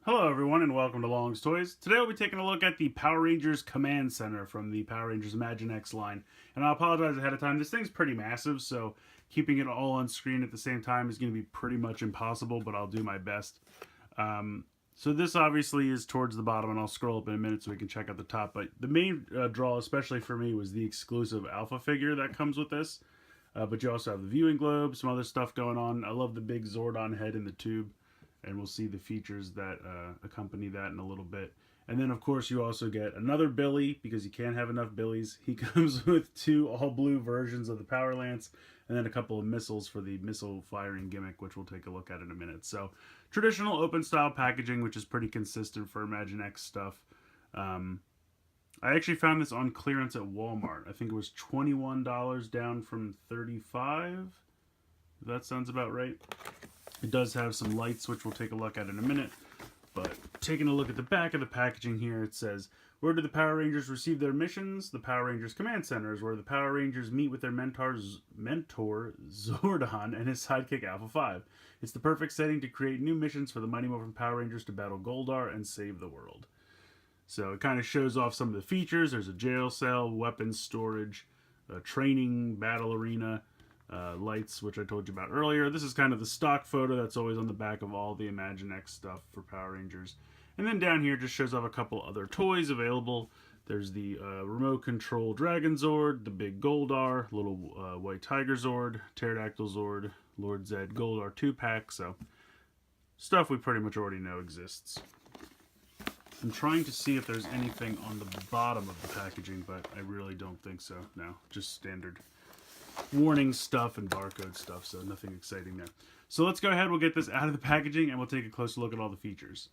Hello everyone and welcome to Long's Toys. Today we'll be taking a look at the Power Rangers Command Center from the Power Rangers Imaginext line. And I apologize ahead of time, this thing's pretty massive, so keeping it all on screen at the same time is going to be pretty much impossible, but I'll do my best. So this obviously is towards the bottom, and I'll scroll up in a minute so we can check out the top. But the main draw, especially for me, was the exclusive Alpha figure that comes with this. But you also have the viewing globe, some other stuff going on. I love the big Zordon head in the tube. And we'll see the features that accompany that in a little bit. And then, of course, you also get another Billy, because you can't have enough Billies. He comes with two all-blue versions of the Power Lance, and then a couple of missiles for the missile firing gimmick, which we'll take a look at in a minute. So, traditional open-style packaging, which is pretty consistent for Imaginext stuff. I actually found this on clearance at Walmart. I think it was $21 down from $35. If that sounds about right. It does have some lights, which we'll take a look at in a minute. But taking a look at the back of the packaging here, it says, where do the Power Rangers receive their missions? The Power Rangers Command Center is where the Power Rangers meet with their mentor Zordon and his sidekick Alpha 5. It's the perfect setting to create new missions for the Mighty Morphin Power Rangers to battle Goldar and save the world. So it kind of shows off some of the features. There's a jail cell, weapons storage, a training, battle arena, lights, which I told you about earlier. This is kind of the stock photo that's always on the back of all the Imaginext stuff for Power Rangers. And then down here just shows off a couple other toys available. There's the remote control Dragon Zord, the big Goldar, little white Tiger Zord, Pterodactyl Zord, Lord Zed Goldar 2-pack. So stuff we pretty much already know exists. I'm trying to see if there's anything on the bottom of the packaging, but I really don't think so. No, just standard warning stuff and barcode stuff, so nothing exciting there. So let's go ahead, we'll get this out of the packaging and we'll take a closer look at all the features.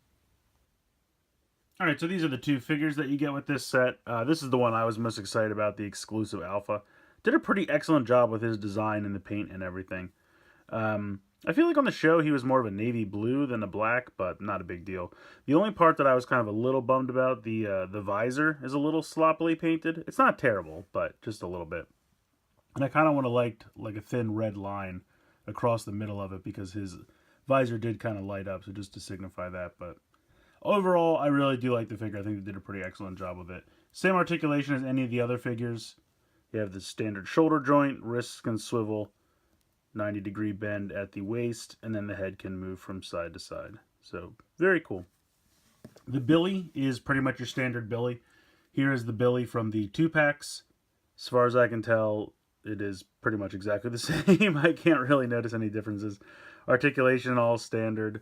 Alright, so these are the two figures that you get with this set. This is the one I was most excited about, the exclusive Alpha. Did a pretty excellent job with his design and the paint and everything. I feel like on the show he was more of a navy blue than a black, but not a big deal. The only part that I was kind of a little bummed about, the visor is a little sloppily painted. It's not terrible, but just a little bit. And I kind of want to like a thin red line across the middle of it because his visor did kind of light up, so just to signify that. But overall, I really do like the figure. I think they did a pretty excellent job with it. Same articulation as any of the other figures. You have the standard shoulder joint, wrists can swivel, 90-degree bend at the waist, and then the head can move from side to side. So, very cool. The Billy is pretty much your standard Billy. Here is the Billy from the 2-packs. As far as I can tell, it is pretty much exactly the same. I can't really notice any differences. Articulation all standard.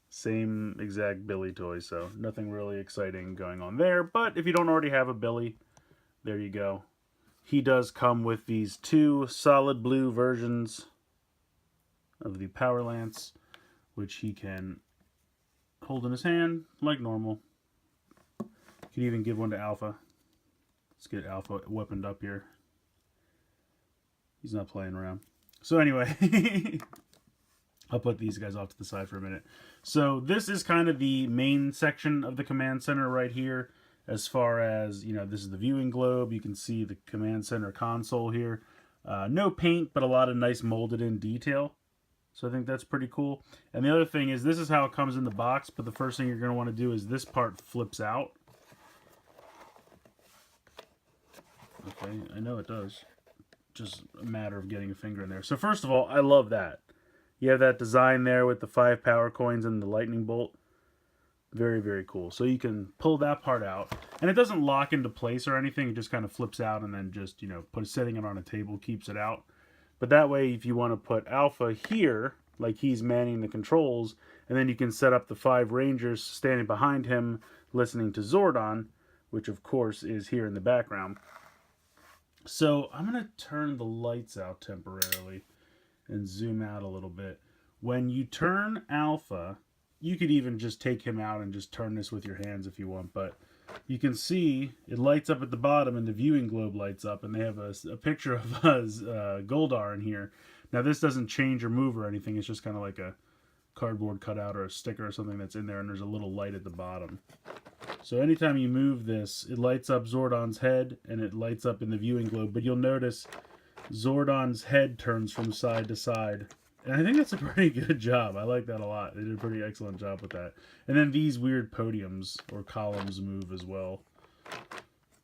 Same exact Billy toy, so nothing really exciting going on there. But if you don't already have a Billy, there you go. He does come with these two solid blue versions of the Power Lance, which he can hold in his hand like normal. You can even give one to Alpha. Let's get Alpha weaponed up here. He's not playing around. So anyway, I'll put these guys off to the side for a minute. So this is kind of the main section of the command center right here. As far as, you know, this is the viewing globe. You can see the command center console here. No paint, but a lot of nice molded in detail. So I think that's pretty cool. And the other thing is, this is how it comes in the box, but the first thing you're going to want to do is this part flips out. Okay, I know it does. Just a matter of getting a finger in there. So first of all, I love that. You have that design there with the 5 power coins and the lightning bolt. Very, very cool. So you can pull that part out. And it doesn't lock into place or anything. It just kind of flips out and then just, you know, setting it on a table keeps it out. But that way, if you want to put Alpha here, like he's manning the controls, and then you can set up the 5 Rangers standing behind him listening to Zordon, which of course is here in the background. So I'm going to turn the lights out temporarily and zoom out a little bit. When you turn Alpha, you could even just take him out and just turn this with your hands if you want, but you can see it lights up at the bottom and the viewing globe lights up, and they have a picture of Goldar in here. Now this doesn't change or move or anything, it's just kind of like a cardboard cutout or a sticker or something that's in there, and there's a little light at the bottom. So anytime you move this, it lights up Zordon's head and it lights up in the viewing globe, but you'll notice Zordon's head turns from side to side And I think that's a pretty good job. I like that a lot. They did a pretty excellent job with that. And then these weird podiums or columns move as well.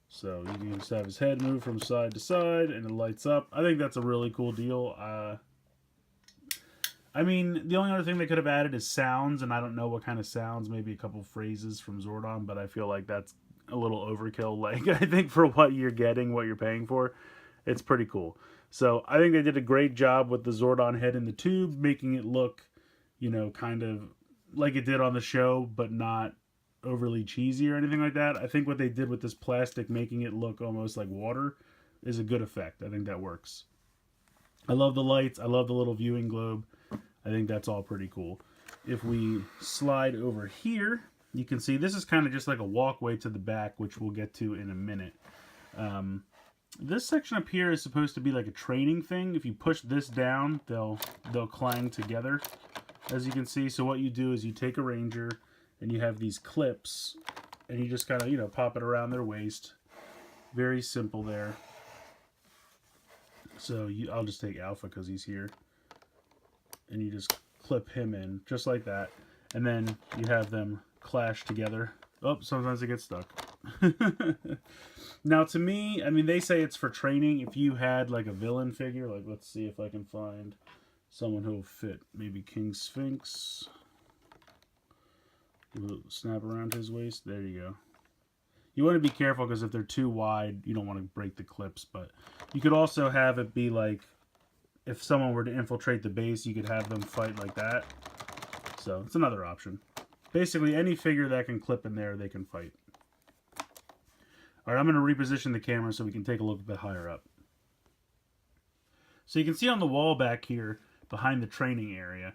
So you can just have his head move from side to side and it lights up. I think that's a really cool deal. I mean, the only other thing they could have added is sounds, and I don't know what kind of sounds. Maybe a couple phrases from Zordon, but I feel like that's a little overkill. Like, I think for what you're getting, what you're paying for, it's pretty cool. So I think they did a great job with the Zordon head in the tube, making it look, you know, kind of like it did on the show, but not overly cheesy or anything like that. I think what they did with this plastic, making it look almost like water, is a good effect. I think that works. I love the lights. I love the little viewing globe. I think that's all pretty cool. If we slide over here, you can see this is kind of just like a walkway to the back, which we'll get to in a minute. This section up here is supposed to be like a training thing. If you push this down, they'll clang together, as you can see. So what you do is you take a Ranger and you have these clips and you just kind of, you know, pop it around their waist. Very simple there. So I'll just take Alpha because he's here. And you just clip him in, just like that. And then you have them clash together. Oh, sometimes they get stuck. Now, to me, I mean, they say it's for training. If you had, like, a villain figure, like, let's see if I can find someone who will fit. Maybe King Sphinx. We'll snap around his waist. There you go. You want to be careful, because if they're too wide, you don't want to break the clips. But you could also have it be, like, if someone were to infiltrate the base, you could have them fight like that. So, it's another option. Basically, any figure that can clip in there, they can fight. Alright, I'm going to reposition the camera so we can take a look a bit higher up. So you can see on the wall back here, behind the training area,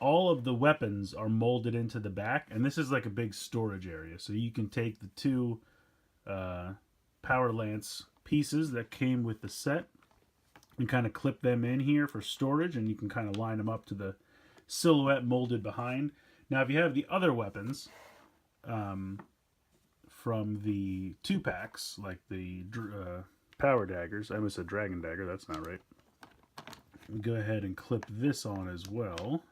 all of the weapons are molded into the back, and this is like a big storage area. So you can take the two Power Lance pieces that came with the set and kind of clip them in here for storage, and you can kind of line them up to the silhouette molded behind. Now, if you have the other weapons from the 2-packs, like the power daggers, I almost said dragon dagger, that's not right. Go ahead and clip this on as well.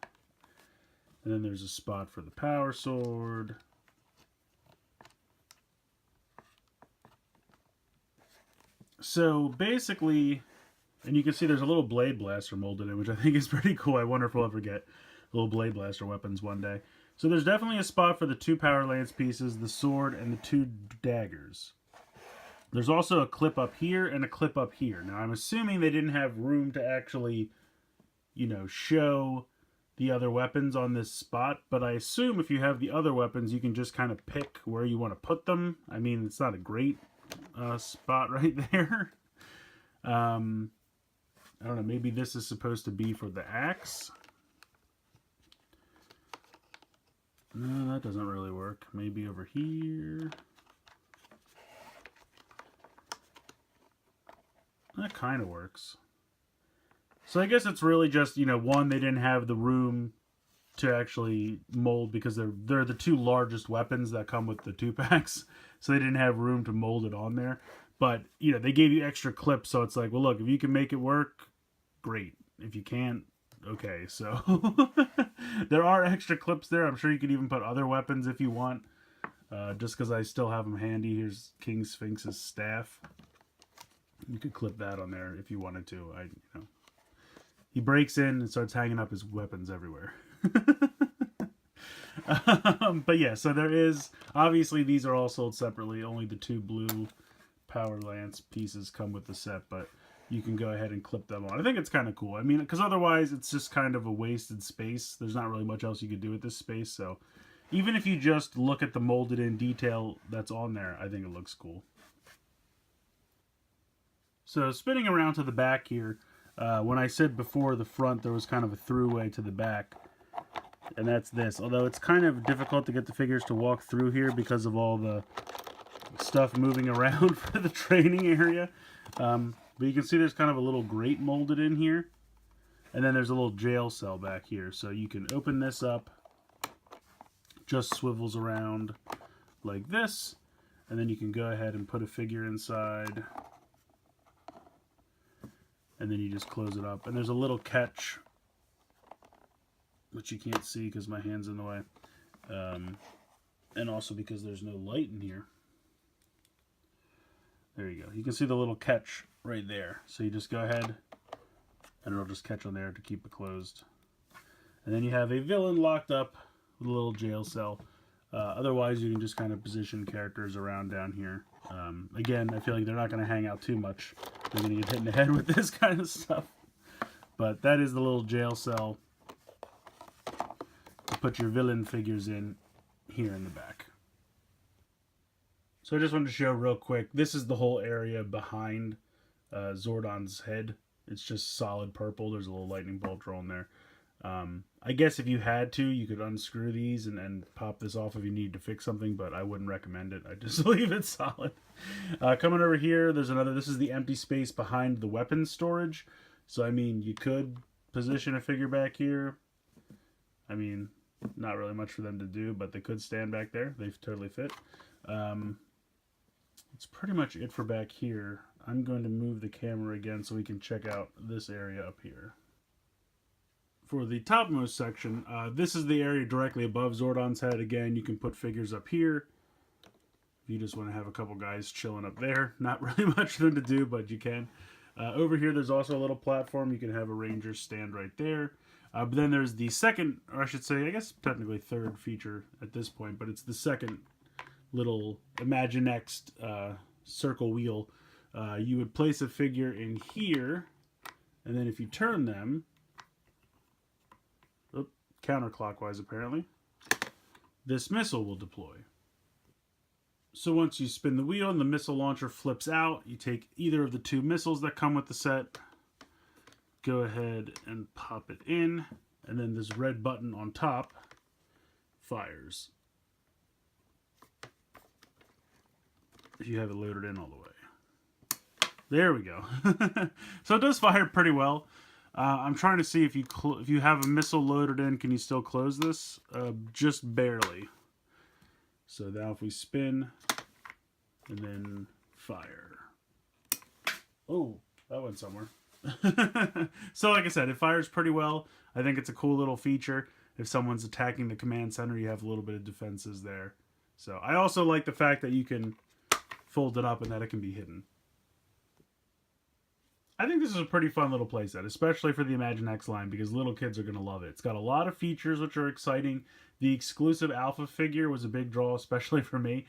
And then there's a spot for the power sword. So basically, and you can see there's a little blade blaster molded in, which I think is pretty cool. I wonder if we'll ever get little blade blaster weapons one day. So there's definitely a spot for the 2 Power Lance pieces, the sword, and the 2 daggers. There's also a clip up here and a clip up here. Now, I'm assuming they didn't have room to actually, you know, show the other weapons on this spot, but I assume if you have the other weapons, you can just kind of pick where you want to put them. I mean, it's not a great spot right there. I don't know, maybe this is supposed to be for the axe. No, that doesn't really work. Maybe over here. That kind of works. So I guess it's really just, you know, one, they didn't have the room to actually mold because they're the 2 largest weapons that come with the 2-packs. So they didn't have room to mold it on there. But, you know, they gave you extra clips, so it's like, well, look, if you can make it work, great. If you can't, okay. So there are extra clips there. I'm sure you could even put other weapons if you want. Just because I still have them handy. Here's King Sphinx's staff. You could clip that on there if you wanted to. You know, he breaks in and starts hanging up his weapons everywhere. But yeah, so there is, obviously these are all sold separately. Only the 2 blue Power Lance pieces come with the set, but you can go ahead and clip them on. I think it's kind of cool. I mean, because otherwise it's just kind of a wasted space. There's not really much else you could do with this space, so even if you just look at the molded in detail that's on there, I think it looks cool. So spinning around to the back here, when I said before the front there was kind of a throughway to the back, and that's this. Although it's kind of difficult to get the figures to walk through here because of all the stuff moving around for the training area. But you can see there's kind of a little grate molded in here. And then there's a little jail cell back here. So you can open this up. Just swivels around like this. And then you can go ahead and put a figure inside. And then you just close it up. And there's a little catch which you can't see because my hand's in the way. And also because there's no light in here. There you go. You can see the little catch right there. So you just go ahead and it'll just catch on there to keep it closed. And then you have a villain locked up with a little jail cell. Otherwise, you can just kind of position characters around down here. Again, I feel like they're not going to hang out too much. They're going to get hit in the head with this kind of stuff. But that is the little jail cell to put your villain figures in here in the back. So I just wanted to show real quick. This is the whole area behind Zordon's head. It's just solid purple. There's a little lightning bolt rolling there. I guess if you had to, you could unscrew these and pop this off if you need to fix something, but I wouldn't recommend it. I just leave it solid. Coming over here, there's another. This is the empty space behind the weapons storage. So, I mean, you could position a figure back here. I mean, not really much for them to do, but they could stand back there. They totally fit. That's pretty much it for back here. I'm going to move the camera again so we can check out this area up here. For the topmost section, this is the area directly above Zordon's head. Again, you can put figures up here. If you just want to have a couple guys chilling up there. Not really much for them to do, but you can. Over here, there's also a little platform. You can have a ranger stand right there. But then there's the second, or I should say, I guess technically third feature at this point, but it's the second little Imaginext circle wheel. You would place a figure in here, and then if you turn them, counterclockwise apparently, this missile will deploy. So once you spin the wheel and the missile launcher flips out, you take either of the two missiles that come with the set, go ahead and pop it in, and then this red button on top fires. If you have it loaded in all the way. There we go. So it does fire pretty well. I'm trying to see if you have a missile loaded in, can you still close this? Just barely. So now if we spin and then fire. Oh, that went somewhere. So like I said, it fires pretty well. I think it's a cool little feature. If someone's attacking the command center, you have a little bit of defenses there. So I also like the fact that you can fold it up and that it can be hidden. I think this is a pretty fun little playset, especially for the Imaginext line, because little kids are going to love it. It's got a lot of features which are exciting. The exclusive Alpha figure was a big draw, especially for me,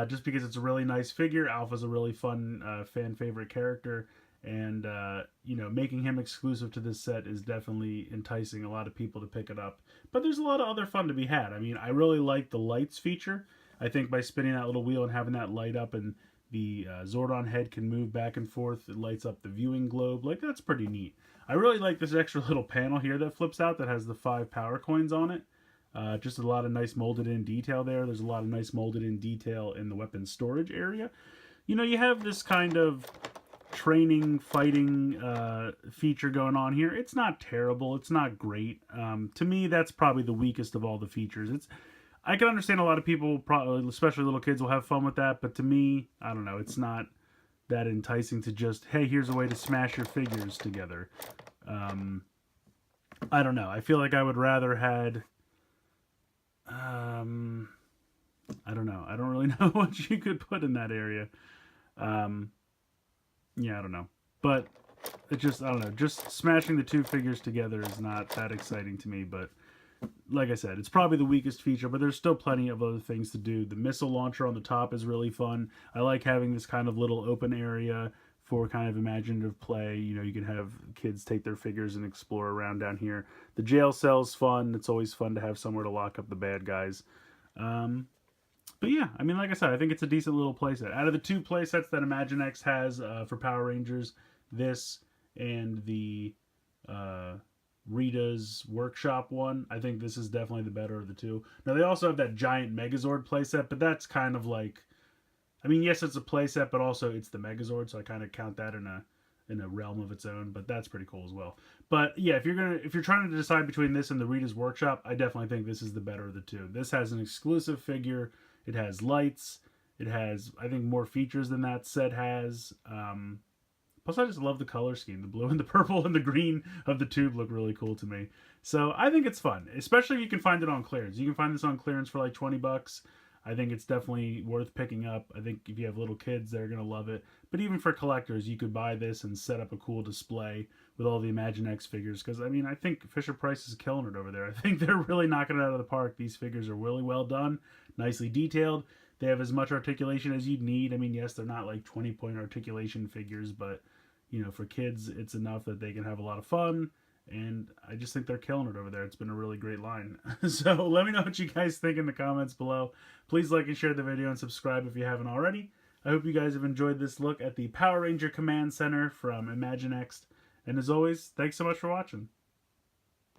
just because it's a really nice figure. Alpha's a really fun fan favorite character, and you know, making him exclusive to this set is definitely enticing a lot of people to pick it up. But there's a lot of other fun to be had. I mean, I really like the lights feature. I think by spinning that little wheel and having that light up and the Zordon head can move back and forth, it lights up the viewing globe. Like, that's pretty neat. I really like this extra little panel here that flips out that has the 5 power coins on it. Just a lot of nice molded in detail there. There's a lot of nice molded in detail in the weapon storage area. You know, you have this kind of training, fighting feature going on here. It's not terrible. It's not great. To me, that's probably the weakest of all the features. I can understand a lot of people, probably, especially little kids, will have fun with that, but to me, I don't know, it's not that enticing to just, hey, here's a way to smash your figures together. I don't know. I feel like I would rather had, I don't know. I don't really know what you could put in that area. Yeah, I don't know. But it just, I don't know, just smashing the two figures together is not that exciting to me, but like I said, it's probably the weakest feature, but there's still plenty of other things to do. The missile launcher on the top is really fun. I like having this kind of little open area for kind of imaginative play. You know, you can have kids take their figures and explore around down here. The jail cell's fun. It's always fun to have somewhere to lock up the bad guys. But yeah, I mean, like I said, I think it's a decent little playset. Out of the 2 playsets that Imaginext has for Power Rangers, this and the Rita's Workshop one, I think this is definitely the better of the 2. Now, they also have that giant Megazord playset, but that's kind of like, I mean, yes, it's a playset, but also it's the Megazord, so I kind of count that in a realm of its own, but that's pretty cool as well. But yeah, if you're trying to decide between this and the Rita's Workshop, I definitely think this is the better of the 2. This has an exclusive figure. It has lights. It has, I think, more features than that set has. Plus, I just love the color scheme. The blue and the purple and the green of the tube look really cool to me. So I think it's fun, especially if you can find it on clearance. You can find this on clearance for like 20 bucks. I think it's definitely worth picking up. I think if you have little kids, they're going to love it. But even for collectors, you could buy this and set up a cool display with all the Imaginext figures. Because, I mean, I think Fisher-Price is killing it over there. I think they're really knocking it out of the park. These figures are really well done, nicely detailed. They have as much articulation as you'd need. I mean, yes, they're not like 20-point articulation figures, but, you know, for kids, it's enough that they can have a lot of fun. And I just think they're killing it over there. It's been a really great line. So let me know what you guys think in the comments below. Please like and share the video and subscribe if you haven't already. I hope you guys have enjoyed this look at the Power Ranger Command Center from Imaginext. And as always, thanks so much for watching.